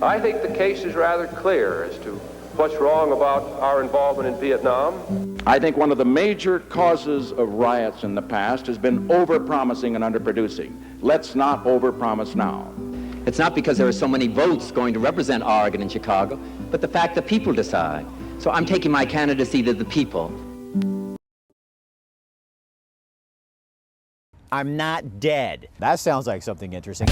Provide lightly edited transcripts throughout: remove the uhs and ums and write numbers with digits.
I think the case is rather clear as to what's wrong about our involvement in Vietnam. I think one of the major causes of riots in the past has been overpromising and underproducing. Let's not overpromise now. It's not because there are so many votes going to represent Oregon and Chicago, but the fact that people decide. So I'm taking my candidacy to the people. I'm not dead. That sounds like something interesting.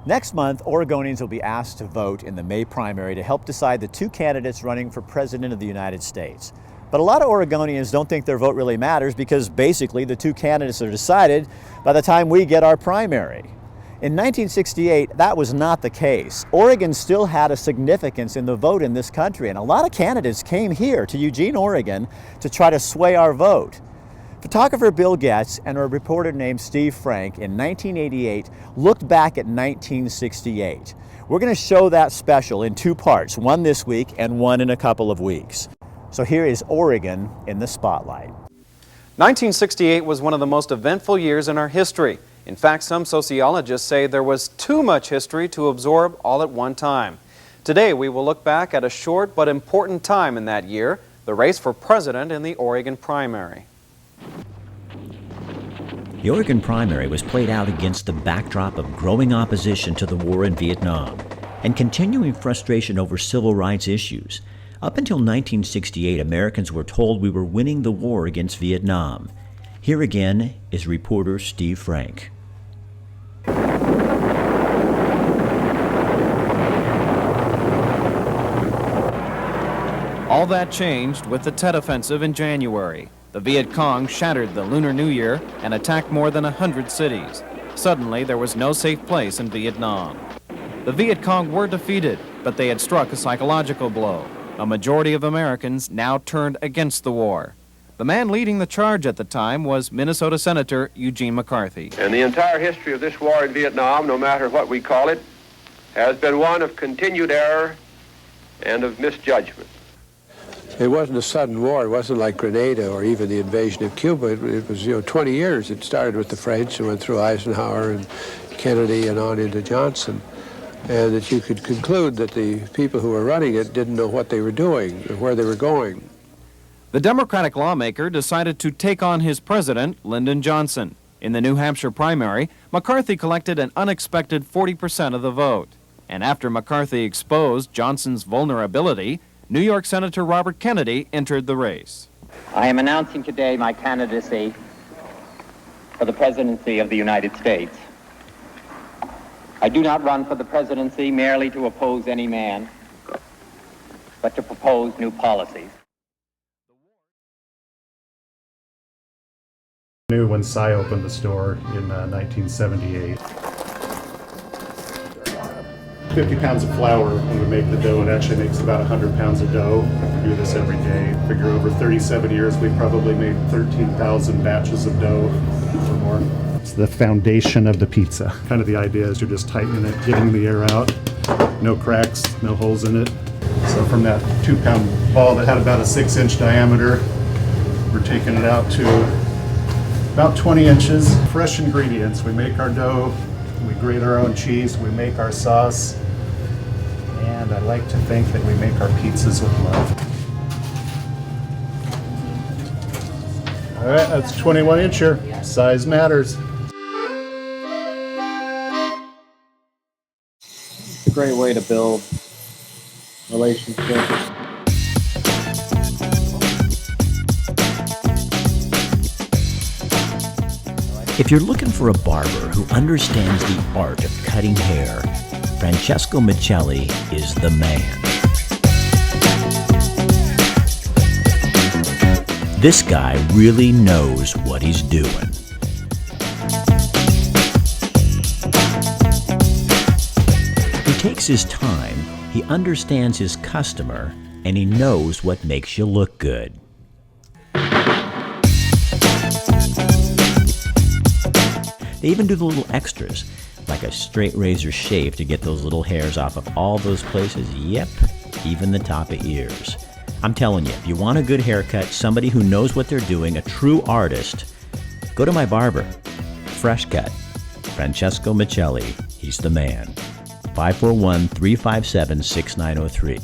Next month, Oregonians will be asked to vote in the May primary to help decide the two candidates running for President of the United States. But a lot of Oregonians don't think their vote really matters because basically the two candidates are decided by the time we get our primary. In 1968, that was not the case. Oregon still had a significance in the vote in this country, and a lot of candidates came here to Eugene, Oregon to try to sway our vote. Photographer Bill Getz and a reporter named Steve Frank in 1988 looked back at 1968. We're going to show that special in two parts, one this week and one in a couple of weeks. So here is Oregon in the spotlight. 1968 was one of the most eventful years in our history. In fact, some sociologists say there was too much history to absorb all at one time. Today, we will look back at a short but important time in that year, the race for president in the Oregon primary. The Oregon primary was played out against the backdrop of growing opposition to the war in Vietnam and continuing frustration over civil rights issues. Up until 1968, Americans were told we were winning the war against Vietnam. Here again is reporter Steve Frank. All that changed with the Tet Offensive in January. The Viet Cong shattered the Lunar New Year and attacked more than 100 cities. Suddenly, there was no safe place in Vietnam. The Viet Cong were defeated, but they had struck a psychological blow. A majority of Americans now turned against the war. The man leading the charge at the time was Minnesota Senator Eugene McCarthy. And the entire history of this war in Vietnam, no matter what we call it, has been one of continued error and of misjudgment. It wasn't a sudden war. It wasn't like Grenada or even the invasion of Cuba. It was, 20 years. It started with the French and went through Eisenhower and Kennedy and on into Johnson. And that you could conclude that the people who were running it didn't know what they were doing or where they were going. The Democratic lawmaker decided to take on his president, Lyndon Johnson. In the New Hampshire primary, McCarthy collected an unexpected 40% of the vote. And after McCarthy exposed Johnson's vulnerability, New York Senator Robert Kennedy entered the race. I am announcing today my candidacy for the presidency of the United States. I do not run for the presidency merely to oppose any man, but to propose new policies. I knew when Cy opened the store in 1978. 50 pounds of flour when we make the dough. It actually makes about 100 pounds of dough. We do this every day. Figure over 37 years, we probably made 13,000 batches of dough or more. It's the foundation of the pizza. Kind of the idea is you're just tightening it, getting the air out, no cracks, no holes in it. So from that 2-pound ball that had about a 6-inch diameter, we're taking it out to about 20 inches. Fresh ingredients. We make our dough, we grate our own cheese, we make our sauce, and I like to think that we make our pizzas with love. All right, that's 21 incher. Size matters. It's a great way to build relationships. If you're looking for a barber who understands the art of cutting hair, Francesco Michelli is the man. This guy really knows what he's doing. He takes his time, he understands his customer, and he knows what makes you look good. They even do the little extras, like a straight razor shave to get those little hairs off of all those places. Yep, even the top of ears. I'm telling you, if you want a good haircut, somebody who knows what they're doing, a true artist, go to my barber. Fresh Cut. Francesco Michelli. He's the man. 541-357-6903.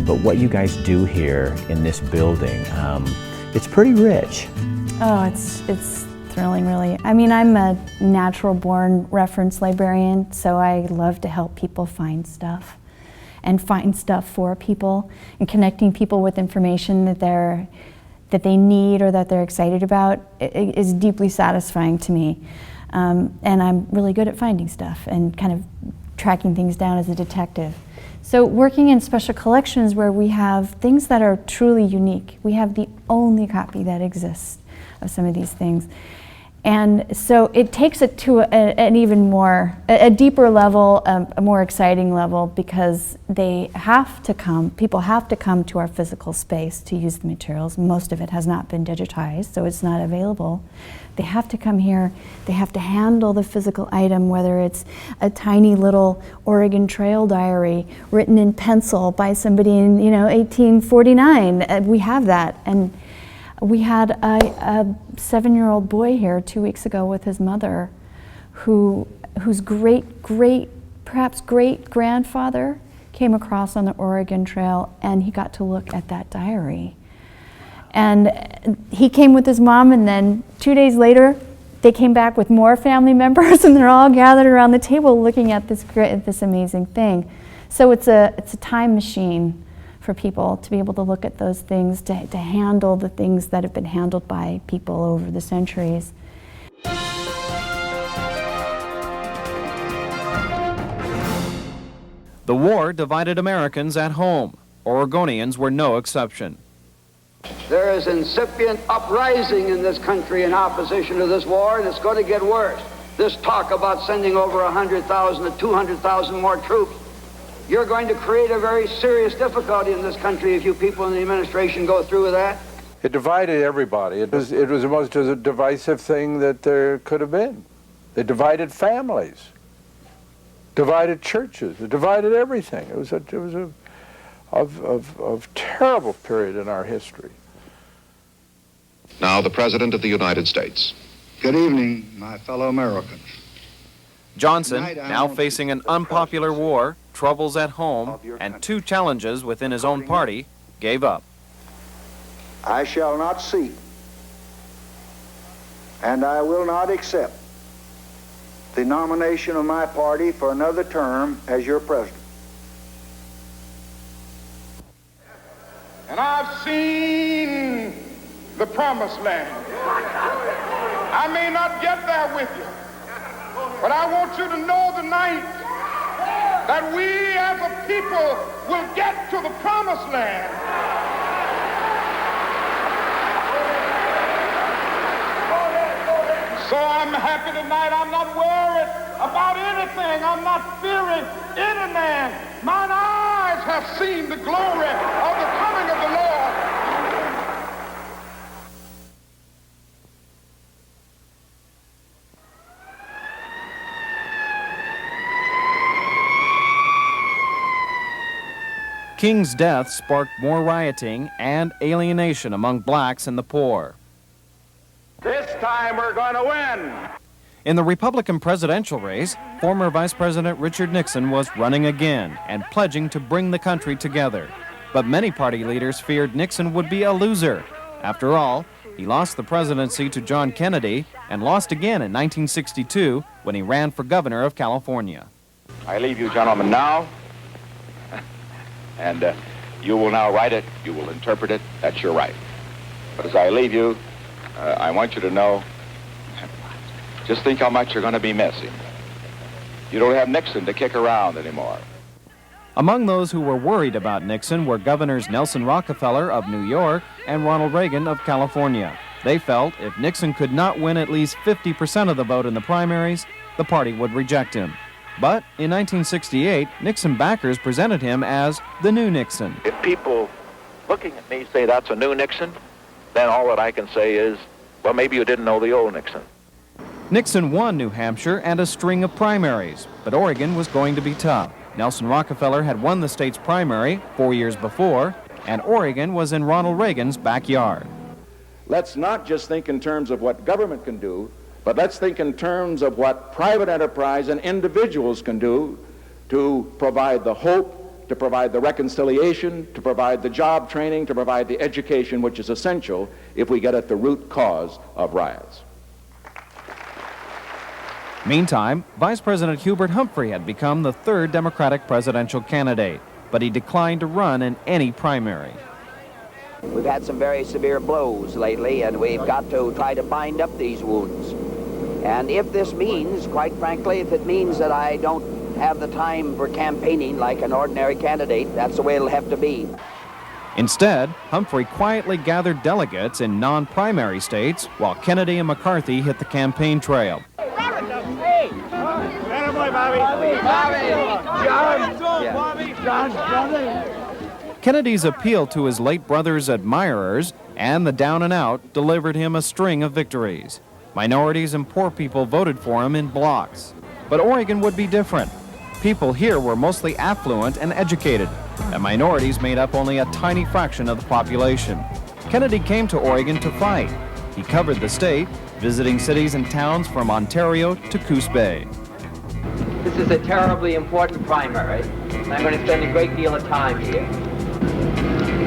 But what you guys do here in this building, it's pretty rich. Oh, it's thrilling, really. I mean, I'm a natural-born reference librarian, so I love to help people find stuff and find stuff for people and connecting people with information that they need or that they're excited about is deeply satisfying to me. And I'm really good at finding stuff and kind of tracking things down as a detective. So working in special collections where we have things that are truly unique. We have the only copy that exists of some of these things. And so it takes it to an even more, a deeper level, a more exciting level, because they have to come, people have to come to our physical space to use the materials. Most of it has not been digitized, so it's not available. They have to come here, they have to handle the physical item, whether it's a tiny little Oregon Trail diary written in pencil by somebody in 1849. We have that. And we had a 7-year-old boy here 2 weeks ago with his mother, whose perhaps great-grandfather came across on the Oregon Trail, and he got to look at that diary. And he came with his mom, and then 2 days later, they came back with more family members, and they're all gathered around the table looking at this amazing thing. So it's a time machine for people to be able to look at those things, to handle the things that have been handled by people over the centuries. The war divided Americans at home. Oregonians were no exception. There is incipient uprising in this country in opposition to this war, and it's going to get worse. This talk about sending over 100,000 to 200,000 more troops, you're going to create a very serious difficulty in this country if you people in the administration go through with that. It divided everybody. It was the most divisive thing that there could have been. It divided families, divided churches, it divided everything. It was a terrible period in our history. Now the President of the United States. Good evening, my fellow Americans. Johnson, now facing an unpopular war, troubles at home, and 2 challenges within his own party, gave up. I shall not seek, and I will not accept the nomination of my party for another term as your president. And I've seen the promised land. I may not get there with you, but I want you to know tonight that we as a people will get to the promised land. So I'm happy tonight. I'm not worried about anything. I'm not fearing any man. Mine eyes have seen the glory of the coming of the Lord. King's death sparked more rioting and alienation among blacks and the poor. This time we're going to win. In the Republican presidential race, former Vice President Richard Nixon was running again and pledging to bring the country together. But many party leaders feared Nixon would be a loser. After all, he lost the presidency to John Kennedy and lost again in 1962 when he ran for governor of California. I leave you gentlemen now, and you will now write it, you will interpret it, that's your right. But as I leave you, I want you to know, just think how much you're going to be missing. You don't have Nixon to kick around anymore. Among those who were worried about Nixon were Governors Nelson Rockefeller of New York and Ronald Reagan of California. They felt if Nixon could not win at least 50% of the vote in the primaries, the party would reject him. But in 1968, Nixon backers presented him as the new Nixon. If people looking at me say that's a new Nixon, then all that I can say is, well, maybe you didn't know the old Nixon. Nixon won New Hampshire and a string of primaries, but Oregon was going to be tough. Nelson Rockefeller had won the state's primary 4 years before, and Oregon was in Ronald Reagan's backyard. Let's not just think in terms of what government can do, but let's think in terms of what private enterprise and individuals can do to provide the hope, to provide the reconciliation, to provide the job training, to provide the education which is essential if we get at the root cause of riots. Meantime, Vice President Hubert Humphrey had become the third Democratic presidential candidate, but he declined to run in any primary. We've had some very severe blows lately, and we've got to try to bind up these wounds. And if this means, quite frankly, if it means that I don't have the time for campaigning like an ordinary candidate, that's the way it'll have to be. Instead, Humphrey quietly gathered delegates in non-primary states while Kennedy and McCarthy hit the campaign trail. Kennedy's appeal to his late brother's admirers and the down and out delivered him a string of victories. Minorities and poor people voted for him in blocks. But Oregon would be different. People here were mostly affluent and educated, and minorities made up only a tiny fraction of the population. Kennedy came to Oregon to fight. He covered the state, visiting cities and towns from Ontario to Coos Bay. This is a terribly important primary, and I'm going to spend a great deal of time here.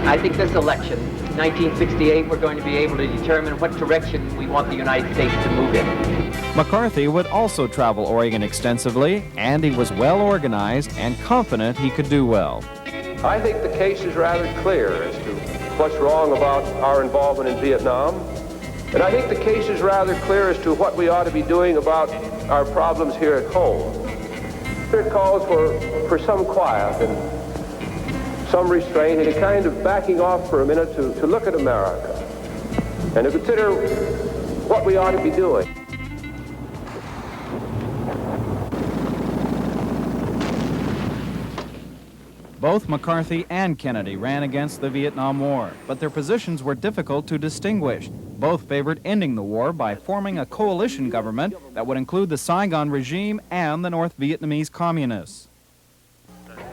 I think this election, 1968, we're going to be able to determine what direction we want the United States to move in. McCarthy would also travel Oregon extensively, and he was well organized and confident he could do well. I think the case is rather clear as to what's wrong about our involvement in Vietnam. And I think the case is rather clear as to what we ought to be doing about our problems here at home. It calls for some quiet and some restraint and a kind of backing off for a minute to look at America and to consider what we ought to be doing. Both McCarthy and Kennedy ran against the Vietnam War, but their positions were difficult to distinguish. Both favored ending the war by forming a coalition government that would include the Saigon regime and the North Vietnamese communists.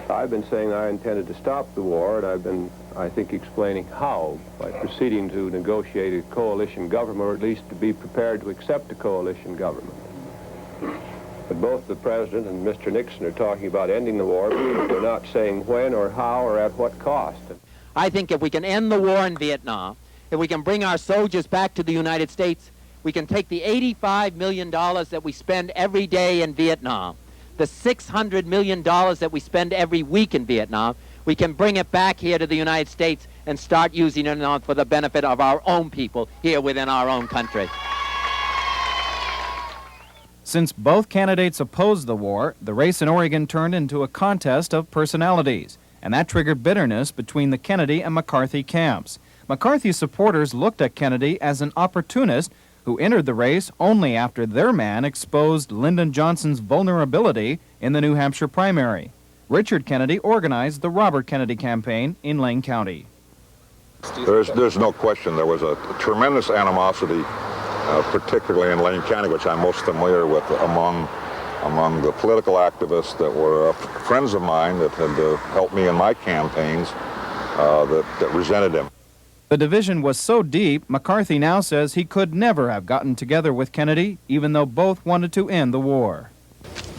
I've been saying I intended to stop the war, and I've been, I think, explaining how, by proceeding to negotiate a coalition government, or at least to be prepared to accept a coalition government. But both the President and Mr. Nixon are talking about ending the war, but they're not saying when or how or at what cost. I think if we can end the war in Vietnam, if we can bring our soldiers back to the United States, we can take the $85 million that we spend every day in Vietnam, the $600 million that we spend every week in Vietnam, we can bring it back here to the United States and start using it for the benefit of our own people here within our own country. Since both candidates opposed the war, the race in Oregon turned into a contest of personalities, and that triggered bitterness between the Kennedy and McCarthy camps. McCarthy's supporters looked at Kennedy as an opportunist who entered the race only after their man exposed Lyndon Johnson's vulnerability in the New Hampshire primary. Richard Kennedy organized the Robert Kennedy campaign in Lane County. There's no question there was a tremendous animosity, particularly in Lane County, which I'm most familiar with, among the political activists that were friends of mine that had helped me in my campaigns that resented him. The division was so deep, McCarthy now says he could never have gotten together with Kennedy, even though both wanted to end the war.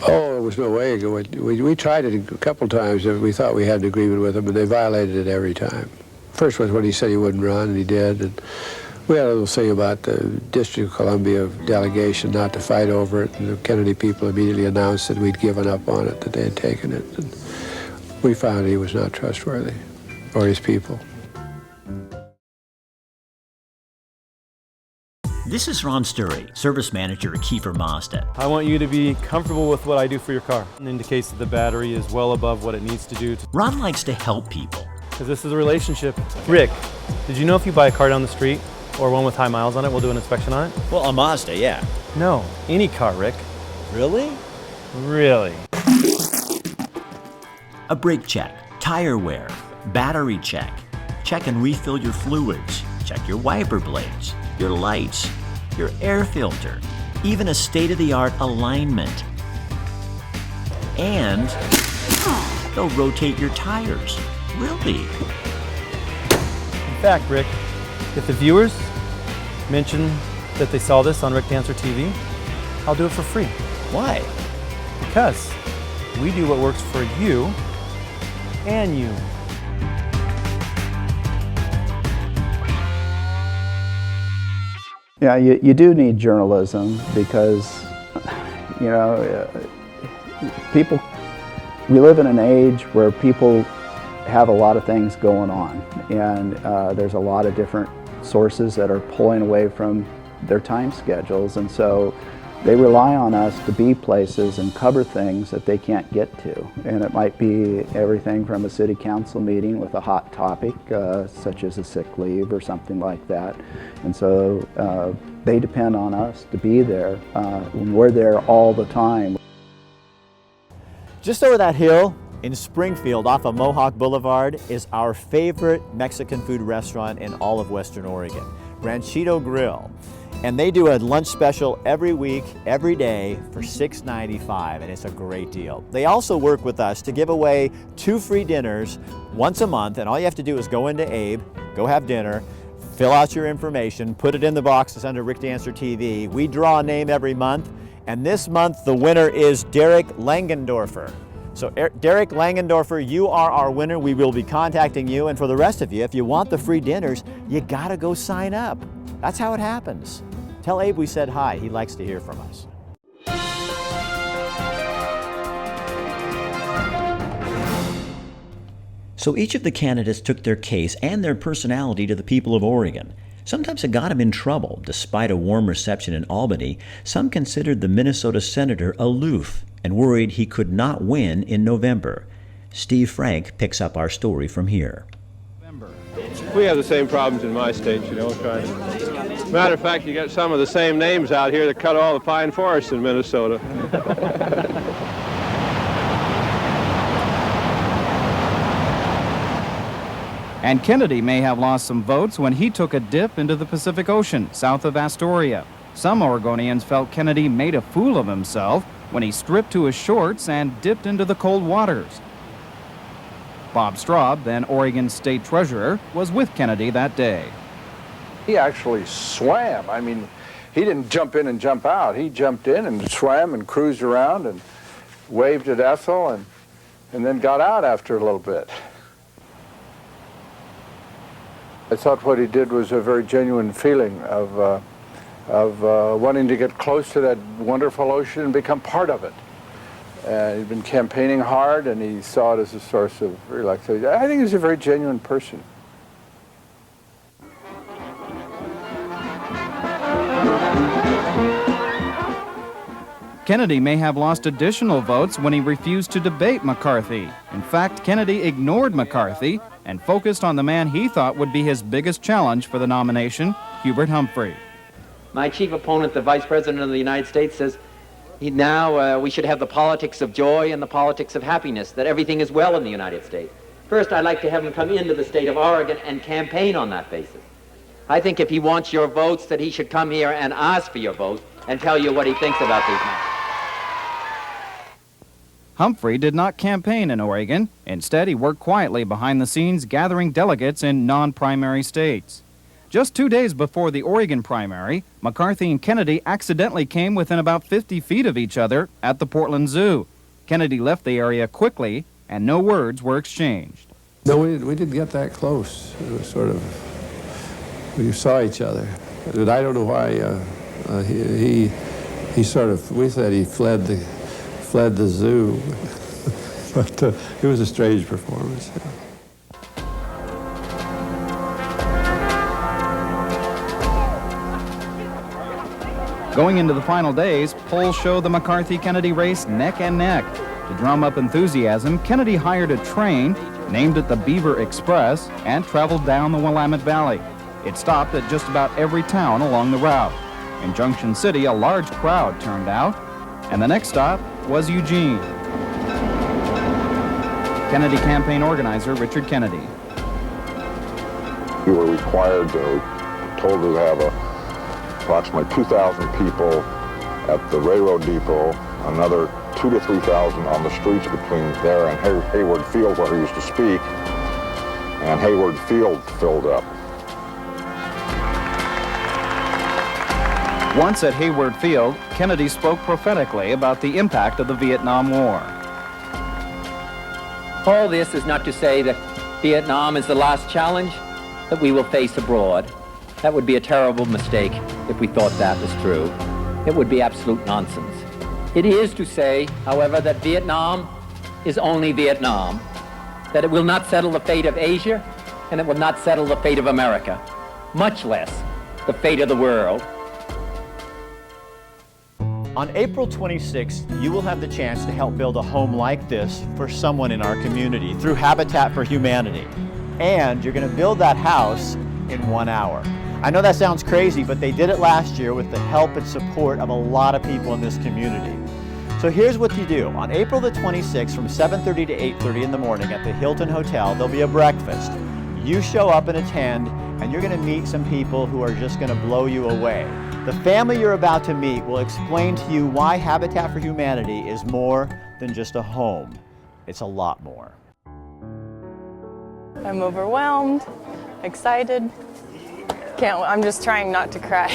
Oh, there was no way. We tried it a couple times, and we thought we had an agreement with him, but they violated it every time. First was when he said he wouldn't run, and he did. And we had a little thing about the District of Columbia delegation not to fight over it, and the Kennedy people immediately announced that we'd given up on it, that they had taken it. And we found he was not trustworthy, or his people. This is Ron Sturry, service manager at Kiefer Mazda. I want you to be comfortable with what I do for your car. And in the case that the battery is well above what it needs to do. Ron likes to help people. Because this is a relationship. Rick, did you know if you buy a car down the street, or one with high miles on it, we'll do an inspection on it. Well, a Mazda, yeah. No, any car, Rick. Really? Really. A brake check, tire wear, battery check. Check and refill your fluids. Check your wiper blades, your lights, your air filter, even a state-of-the-art alignment. And they'll rotate your tires. Really? In fact, Rick, if the viewers mention that they saw this on RDTV, I'll do it for free. Why? Because we do what works for you and you. Yeah, you do need journalism because, you know, people, we live in an age where people have a lot of things going on, and there's a lot of different sources that are pulling away from their time schedules, and so they rely on us to be places and cover things that they can't get to. And it might be everything from a city council meeting with a hot topic, such as a sick leave or something like that. And so they depend on us to be there. When we're there all the time. Just over that hill in Springfield off of Mohawk Boulevard is our favorite Mexican food restaurant in all of Western Oregon, Ranchito Grill. And they do a lunch special every week, every day for $6.95, and it's a great deal. They also work with us to give away 2 free dinners once a month, and all you have to do is go into Abe, go have dinner, fill out your information, put it in the box that's under Rick Dancer TV. We draw a name every month, and this month the winner is Derek Langendorfer. So Derek Langendorfer, you are our winner. We will be contacting you, and for the rest of you, if you want the free dinners, you gotta go sign up. That's how it happens. Tell Abe we said hi. He likes to hear from us. So each of the candidates took their case and their personality to the people of Oregon. Sometimes it got him in trouble. Despite a warm reception in Albany, some considered the Minnesota senator aloof and worried he could not win in November. Steve Frank picks up our story from here. We have the same problems in my state, you know. Matter of fact, you get some of the same names out here that cut all the pine forests in Minnesota. And Kennedy may have lost some votes when he took a dip into the Pacific Ocean south of Astoria. Some Oregonians felt Kennedy made a fool of himself when he stripped to his shorts and dipped into the cold waters. Bob Straub, then Oregon State Treasurer, was with Kennedy that day. He actually swam. I mean, he didn't jump in and jump out. He jumped in and swam and cruised around and waved at Ethel and then got out after a little bit. I thought what he did was a very genuine feeling of wanting to get close to that wonderful ocean and become part of it. He'd been campaigning hard, and he saw it as a source of relaxation. I think he's a very genuine person. Kennedy may have lost additional votes when he refused to debate McCarthy. In fact, Kennedy ignored McCarthy and focused on the man he thought would be his biggest challenge for the nomination, Hubert Humphrey. My chief opponent, the Vice President of the United States, says now we should have the politics of joy and the politics of happiness, that everything is well in the United States. First, I'd like to have him come into the state of Oregon and campaign on that basis. I think if he wants your votes, that he should come here and ask for your votes and tell you what he thinks about these matters. Humphrey did not campaign in Oregon. Instead, he worked quietly behind the scenes, gathering delegates in non-primary states. Just 2 days before the Oregon primary, McCarthy and Kennedy accidentally came within about 50 feet of each other at the Portland Zoo. Kennedy left the area quickly, and no words were exchanged. No, we didn't get that close. It was sort of, we saw each other. But I don't know why he sort of, we said he fled the zoo. But it was a strange performance. Going into the final days, polls show the McCarthy-Kennedy race neck and neck. To drum up enthusiasm, Kennedy hired a train, named it the Beaver Express, and traveled down the Willamette Valley. It stopped at just about every town along the route. In Junction City, a large crowd turned out, and the next stop was Eugene. Kennedy campaign organizer Richard Kennedy. We were required to, told to have approximately 2,000 people at the railroad depot, another 2,000 to 3,000 on the streets between there and Hayward Field where he used to speak, and Hayward Field filled up. Once at Hayward Field, Kennedy spoke prophetically about the impact of the Vietnam War. All this is not to say that Vietnam is the last challenge that we will face abroad. That would be a terrible mistake if we thought that was true. It would be absolute nonsense. It is to say, however, that Vietnam is only Vietnam, that it will not settle the fate of Asia, and it will not settle the fate of America, much less the fate of the world. On April 26th, you will have the chance to help build a home like this for someone in our community through Habitat for Humanity. And you're going to build that house in 1 hour. I know that sounds crazy, but they did it last year with the help and support of a lot of people in this community. So here's what you do. On April the 26th from 7:30 to 8:30 in the morning at the Hilton Hotel, there'll be a breakfast. You show up and attend, and you're going to meet some people who are just going to blow you away. The family you're about to meet will explain to you why Habitat for Humanity is more than just a home. It's a lot more. I'm overwhelmed, excited. I'm just trying not to cry.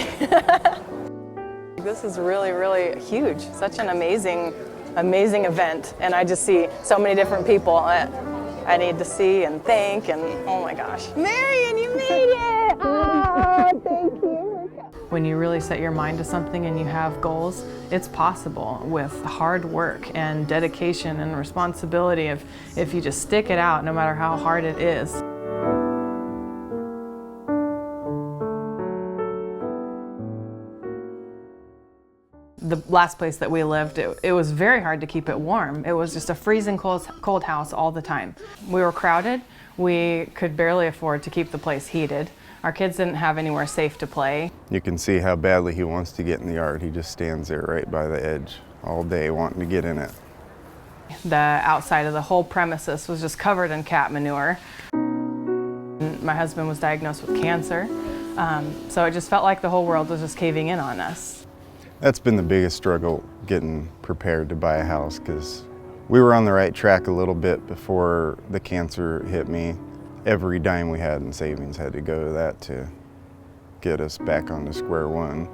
This is really, really huge. Such an amazing event. And I just see so many different people I need to see and thank, and oh my gosh. Marion, you made it! Oh, thank you. When you really set your mind to something and you have goals, it's possible with hard work and dedication and responsibility if you just stick it out no matter how hard it is. The last place that we lived, it was very hard to keep it warm. It was just a freezing cold house all the time. We were crowded. We could barely afford to keep the place heated. Our kids didn't have anywhere safe to play. You can see how badly he wants to get in the yard. He just stands there right by the edge all day wanting to get in it. The outside of the whole premises was just covered in cat manure. My husband was diagnosed with cancer, so it just felt like the whole world was just caving in on us. That's been the biggest struggle, getting prepared to buy a house, because we were on the right track a little bit before the cancer hit me. Every dime we had in savings had to go to that to get us back on to square one.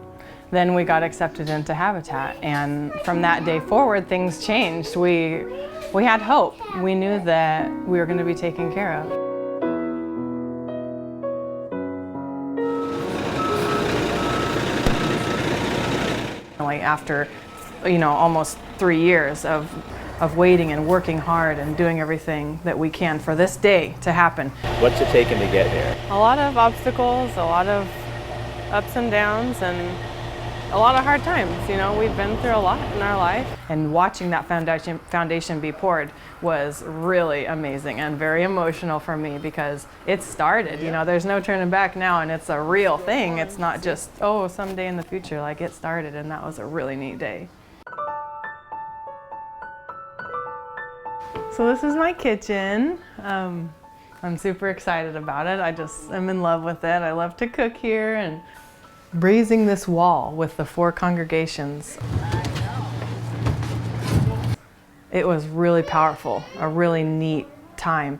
Then we got accepted into Habitat, and from that day forward, things changed. We had hope. We knew that we were going to be taken care of. After, almost 3 years of waiting and working hard and doing everything that we can for this day to happen. What's it taken to get here? A lot of obstacles, a lot of ups and downs, and a lot of hard times. We've been through a lot in our life. And watching that foundation be poured was really amazing and very emotional for me, because it started. There's no turning back now, and it's a real thing. It's not just, oh, someday in the future. Like, it started, and that was a really neat day. So this is my kitchen. I'm super excited about it. I'm in love with it. I love to cook here, and raising this wall with the 4 congregations. It was really powerful, a really neat time.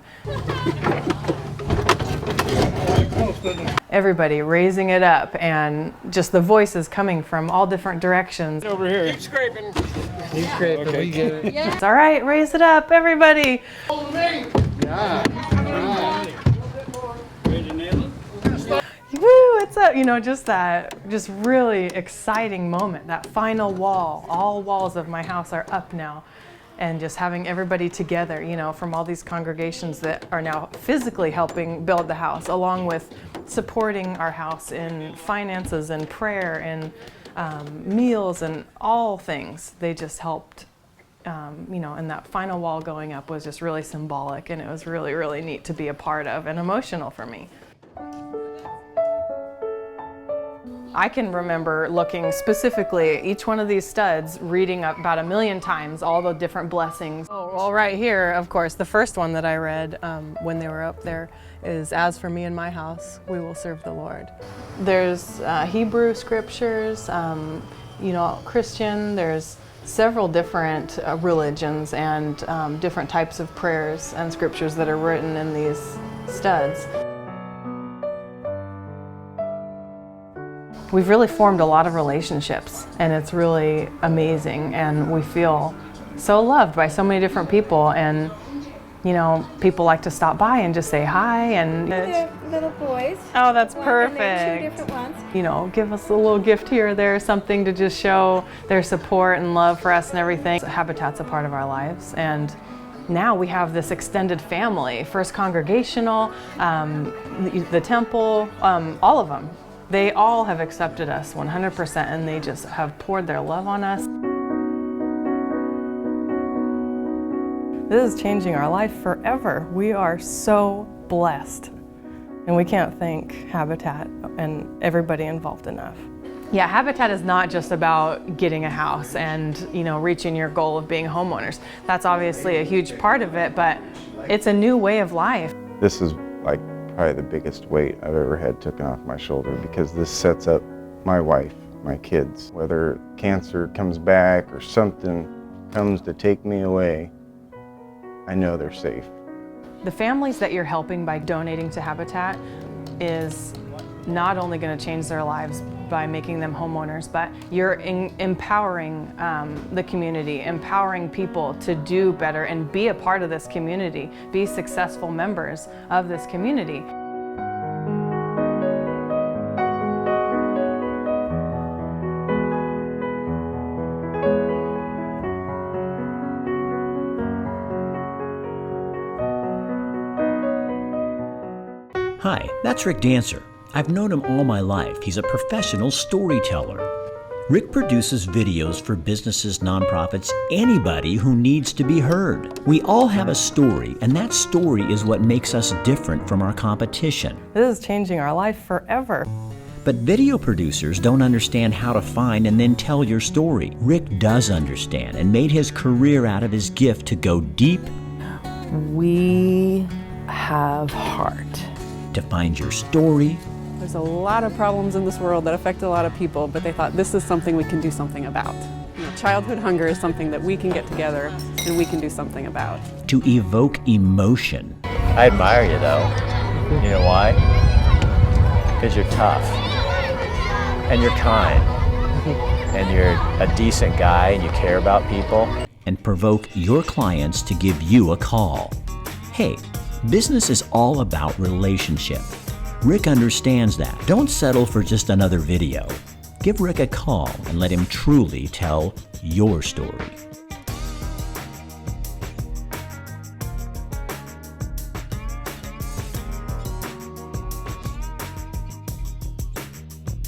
Everybody raising it up, and just the voices coming from all different directions. Over here. Keep scraping. Keep scraping, okay. We get it. It's all right, raise it up, everybody. Yeah. Woo, it's up, just really exciting moment, that final wall. All walls of my house are up now, and just having everybody together, from all these congregations that are now physically helping build the house, along with supporting our house in finances and prayer and meals and all things. They just helped, and that final wall going up was just really symbolic, and it was really, really neat to be a part of, and emotional for me. I can remember looking specifically at each one of these studs, reading about 1,000,000 times all the different blessings. Oh, well, right here, of course, the first one that I read when they were up there is, "As for me and my house, we will serve the Lord." There's Hebrew scriptures, you know, Christian, there's several different religions and different types of prayers and scriptures that are written in these studs. We've really formed a lot of relationships, and it's really amazing, and we feel so loved by so many different people, and you know, people like to stop by and just say hi, and They're little boys. Oh, that's One, perfect. and they're 2 different ones. You know, give us a little gift here or there, something to just show their support and love for us and everything. Habitat's a part of our lives, and now we have this extended family, First Congregational, the Temple, all of them. They all have accepted us 100%, and they just have poured their love on us. This is changing our life forever. We are so blessed, and we can't thank Habitat and everybody involved enough. Yeah, Habitat is not just about getting a house and, you know, reaching your goal of being homeowners. That's obviously a huge part of it, but it's a new way of life. This is like probably the biggest weight I've ever had taken off my shoulder, because this sets up my wife, my kids. Whether cancer comes back or something comes to take me away, I know they're safe. The families that you're helping by donating to Habitat is not only going to change their lives by making them homeowners, but you're empowering the community, empowering people to do better and be a part of this community, be successful members of this community. Hi, that's Rick Dancer. I've known him all my life. He's a professional storyteller. Rick produces videos for businesses, nonprofits, anybody who needs to be heard. We all have a story, and that story is what makes us different from our competition. This is changing our life forever. But video producers don't understand how to find and then tell your story. Rick does understand and made his career out of his gift to go deep. We have heart. To find your story. There's a lot of problems in this world that affect a lot of people, but they thought this is something we can do something about. You know, childhood hunger is something that we can get together and we can do something about. To evoke emotion. I admire you though. You know why? Because you're tough. And you're kind. And you're a decent guy and you care about people. And provoke your clients to give you a call. Hey, business is all about relationship. Rick understands that. Don't settle for just another video. Give Rick a call and let him truly tell your story.